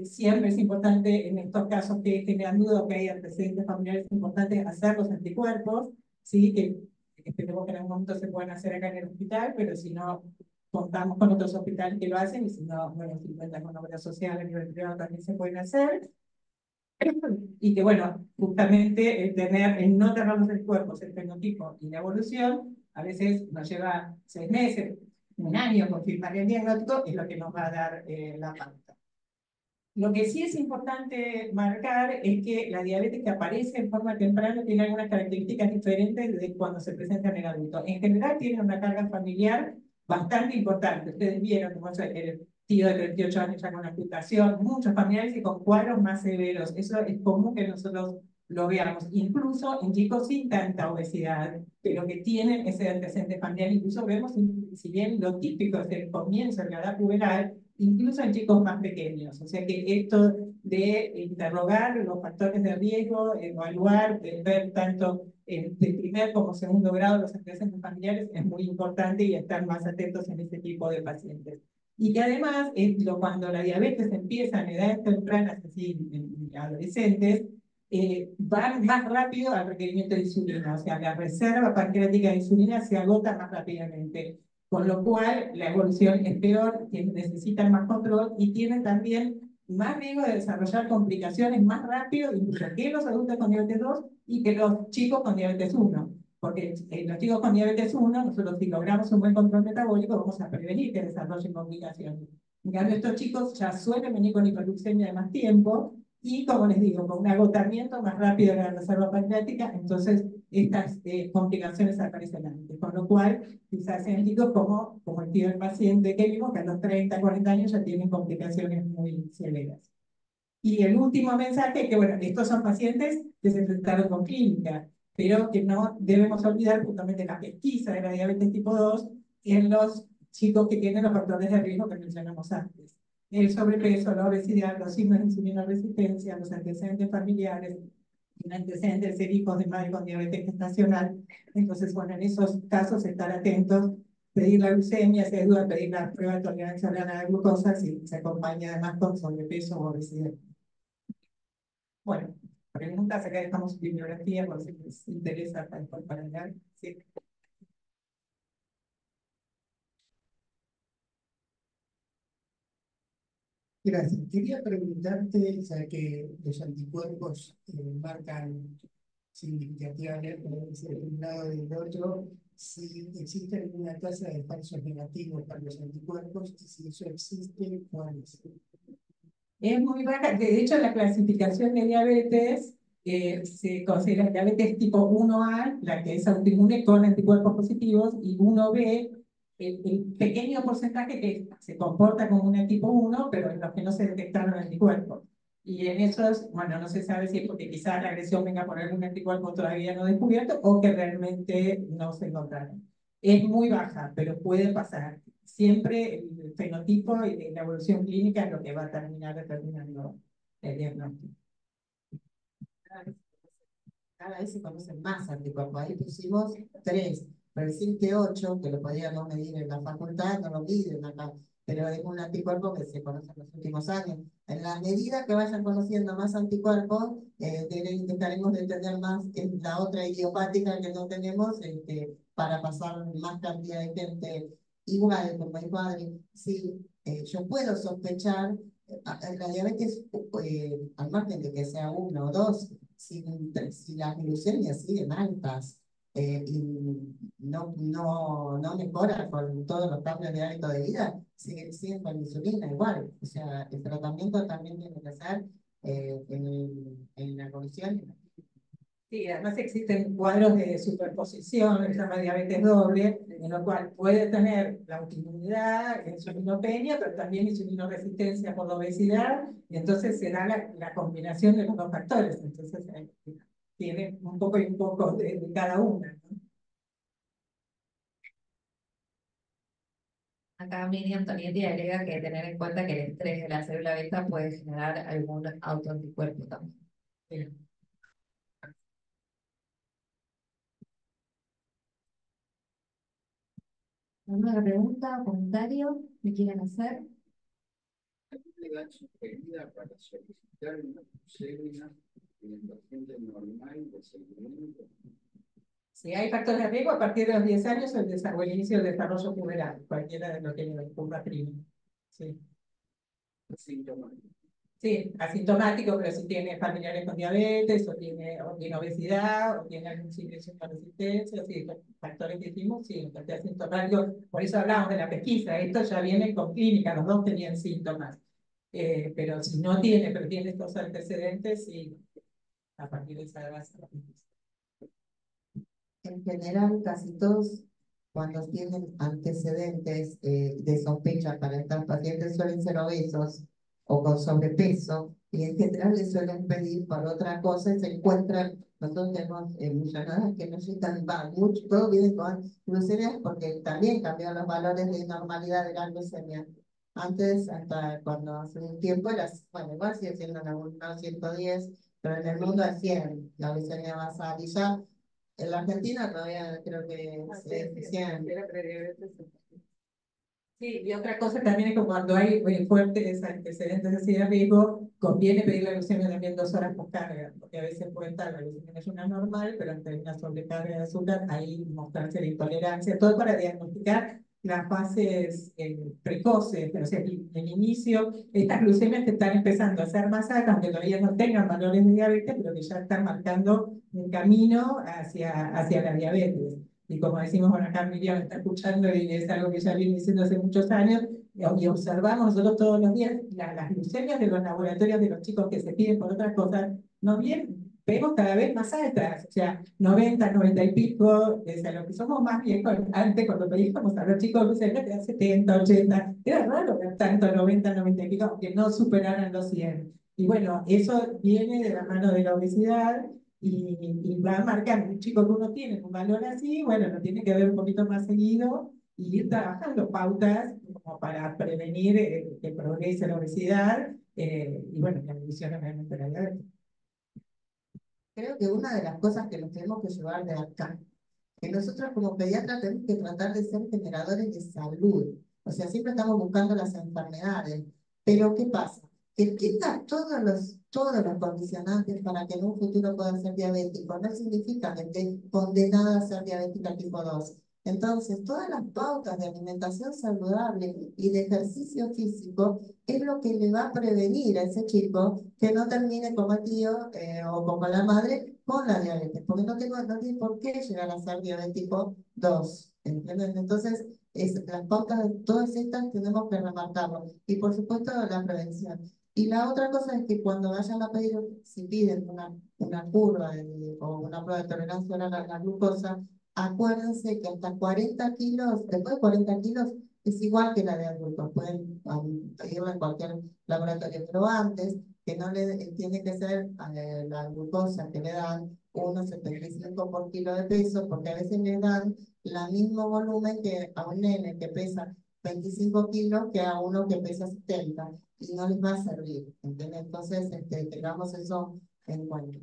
Siempre es importante en estos casos que generan duda o que hay antecedentes familiares, es importante hacer los anticuerpos, ¿sí? Que esperemos que en algún momento se puedan hacer acá en el hospital, pero si no, contamos con otros hospitales que lo hacen, y si no, bueno, si cuentan con obra social a nivel privado también se pueden hacer. Y que, bueno, justamente el no tener los anticuerpos, el fenotipo y la evolución, a veces nos lleva 6 meses, un año confirmar el diagnóstico, es lo que nos va a dar la pauta. Lo que sí es importante marcar es que la diabetes que aparece en forma temprana tiene algunas características diferentes de cuando se presenta en el adulto. En general tiene una carga familiar bastante importante. Ustedes vieron como el tío de 38 años ya con amputación, muchos familiares y con cuadros más severos. Eso es común que nosotros lo veamos, incluso en chicos sin tanta obesidad, pero que tienen ese antecedente familiar. Incluso vemos, si bien lo típico es el comienzo de la edad puberal, incluso en chicos más pequeños. O sea que esto de interrogar los factores de riesgo, evaluar, ver tanto de primer como segundo grado los antecedentes familiares es muy importante, y estar más atentos en este tipo de pacientes. Y que además, cuando la diabetes empieza en edades tempranas, así en adolescentes, van más rápido al requerimiento de insulina, o sea, la reserva pancreática de insulina se agota más rápidamente. con lo cual la evolución es peor, que necesitan más control y tienen también más riesgo de desarrollar complicaciones más rápido, incluso que los adultos con diabetes 2 y que los chicos con diabetes 1. Porque los chicos con diabetes 1, nosotros si logramos un buen control metabólico, vamos a prevenir que desarrollen complicaciones. En cambio, estos chicos ya suelen venir con hiperglucemia de más tiempo y, como les digo, con un agotamiento más rápido de la reserva pancreática, entonces estas complicaciones aparecen antes. Con lo cual, quizás sean chicos como el tío del paciente que vimos, que a los 30, 40 años ya tienen complicaciones muy severas. Y el último mensaje es que, bueno, estos son pacientes que se enfrentaron con clínica, pero que no debemos olvidar justamente la pesquisa de la diabetes tipo 2 en los chicos que tienen los factores de riesgo que mencionamos antes. El sobrepeso, la obesidad, los signos de insulinoresistencia, los antecedentes familiares, un antecedente de ser hijos de madre con diabetes gestacional. Entonces, bueno, en esos casos estar atentos, pedir la glucemia, si hay duda, pedir la prueba de tolerancia orgánica a la glucosa, si se acompaña además con sobrepeso o obesidad. Bueno, preguntas, acá dejamos bibliografía por si les interesa para leer. Sí. Gracias. Quería preguntarte, ya que los anticuerpos marcan significativamente de un lado y del otro, si existe alguna tasa de falsos negativos para los anticuerpos y si eso existe, ¿cuál es? Es muy baja. De hecho, la clasificación de diabetes se considera diabetes tipo 1A, la que es autoinmune con anticuerpos positivos, y 1B, el pequeño porcentaje que se comporta como una tipo 1, pero en los que no se detectaron anticuerpos. Y en esos, bueno, no se sabe si es porque quizás la agresión venga por algún anticuerpo todavía no descubierto o que realmente no se encontraron. Es muy baja, pero puede pasar. Siempre el fenotipo y la evolución clínica es lo que va a terminar determinando el diagnóstico. Cada vez se conocen más anticuerpos. Ahí pusimos 3, pero decir 8, que lo podíamos medir en la facultad, no lo miden acá, pero es un anticuerpo que se conoce en los últimos años. En la medida que vayan conociendo más anticuerpos, dejaremos de tener más la otra idiopática que no tenemos para pasar más cantidad de gente. Igual, como dijo Adri, sí, yo puedo sospechar, la diabetes, al margen de que sea 1 o 2, si las glucemias siguen altas y no mejora con todos los cambios de hábito de vida, siguen con insulina igual. O sea, el tratamiento también tiene que ser en la condición. Sí, además existen cuadros de superposición, se llama diabetes doble, en lo cual puede tener la autoinmunidad, insulinopenia, pero también insulinoresistencia por la obesidad, y entonces se da la combinación de los dos factores. Entonces tiene un poco y un poco de cada una, ¿no? Acá Miriam Antonietti agrega que tener en cuenta que el estrés de la célula beta puede generar algún autoanticuerpo también. Sí. ¿Alguna pregunta o comentario que quieran hacer? edad sugerida para solicitar una glucemia en el paciente normal de seguimiento? Si hay factores de riesgo, a partir de los 10 años o el inicio del desarrollo puberal, cualquiera de lo que le ocurra primo. Sí. Sintomático. Sí, asintomático, pero si tiene familiares con diabetes, o tiene obesidad, o tiene algún signo de resistencia, sí, los factores que hicimos, sí, porque asintomático, por eso hablamos de la pesquisa, esto ya viene con clínica, los dos tenían síntomas, pero si no tiene, pero tiene estos antecedentes, sí, a partir de esa edad se la pesquisa. En general, casi todos, cuando tienen antecedentes de sospecha para estos pacientes, suelen ser obesos o con sobrepeso, y en general les suelen pedir por otra cosa y se encuentran. Nosotros tenemos millonadas que necesitan, mucho, todo viene con glucemias porque también cambiaron los valores de normalidad de la glucemia. Antes, hasta cuando hace un tiempo, era, bueno, igual sigue siendo en algún lado 110, pero en el mundo es 100, la glucemia basal, y ya en la Argentina todavía creo que es 100. Sí, y otra cosa también es que cuando hay fuertes antecedentes así de riesgo, conviene pedir la glucemia también 2 horas por carga, porque a veces puede estar la glucemia es una normal, pero ante una sobrecarga de azúcar, ahí mostrarse la intolerancia, todo para diagnosticar las fases precoces, o sea, el inicio, estas glucemias que están empezando a ser más altas, aunque todavía no tengan valores de diabetes, pero que ya están marcando un camino hacia la diabetes. Y como decimos, bueno, acá Miriam está escuchando y es algo que ya viene diciendo hace muchos años, y observamos nosotros todos los días las glucemias de los laboratorios de los chicos que se piden por otras cosas, nos vemos cada vez más altas, o sea, 90, 90 y pico, o sea, lo que somos más viejos, antes cuando pedíamos a los chicos glucemias que eran 70, 80, era raro ver tanto 90, 90 y pico, que no superaran los 100. Y bueno, eso viene de la mano de la obesidad y va a marcar un chico que uno tiene un valor así, bueno, lo tiene que ver un poquito más seguido y ir trabajando pautas como para prevenir que progrese la obesidad y bueno, la evolución obviamente de la diabetes. Creo que una de las cosas que nos tenemos que llevar de acá, que nosotros como pediatras tenemos que tratar de ser generadores de salud. O sea, siempre estamos buscando las enfermedades. Pero ¿qué pasa? Que tenga todos los condicionantes para que en un futuro pueda ser diabético no significa que esté condenada a ser diabética tipo 2. Entonces, todas las pautas de alimentación saludable y de ejercicio físico es lo que le va a prevenir a ese chico que no termine como el tío o como la madre con la diabetes, porque no tiene por qué llegar a ser diabético 2, ¿entienden? Entonces, las pautas de todas estas tenemos que remarcarlo. Y por supuesto, la prevención. Y la otra cosa es que cuando vayan a pedir, si piden una curva o una prueba de tolerancia oral a la glucosa, acuérdense que hasta 40 kilos, después de 40 kilos, es igual que la de adultos. Pueden pedirla en cualquier laboratorio, pero antes, que no tiene que ser la glucosa que le dan 1,75 por kilo de peso, porque a veces le dan el mismo volumen que a un nene que pesa 25 kilos que a uno que pesa 70 y no les va a servir, ¿entiendes? Entonces, tengamos eso en cuenta.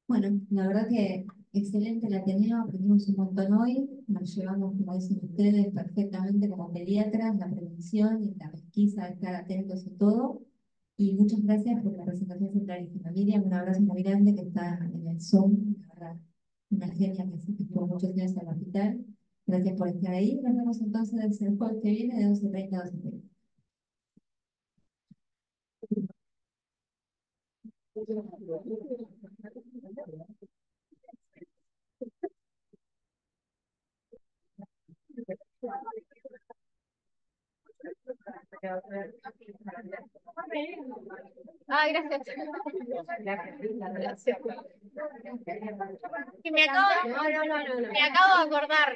Bueno, la verdad que excelente la Ateneo, aprendimos un montón hoy, nos llevamos, como dicen ustedes, perfectamente como pediatras, la prevención y la pesquisa, estar atentos a todo. Y muchas gracias por la presentación centralísima. Miriam, un abrazo muy grande que está en el Zoom, la verdad, una genia que estuvo muchos años en el hospital. Gracias por estar ahí. Nos vemos entonces el jueves que viene de 11:30 a 12:30. Ah, gracias. Gracias. Que me acabo, no, me acabo de acordar.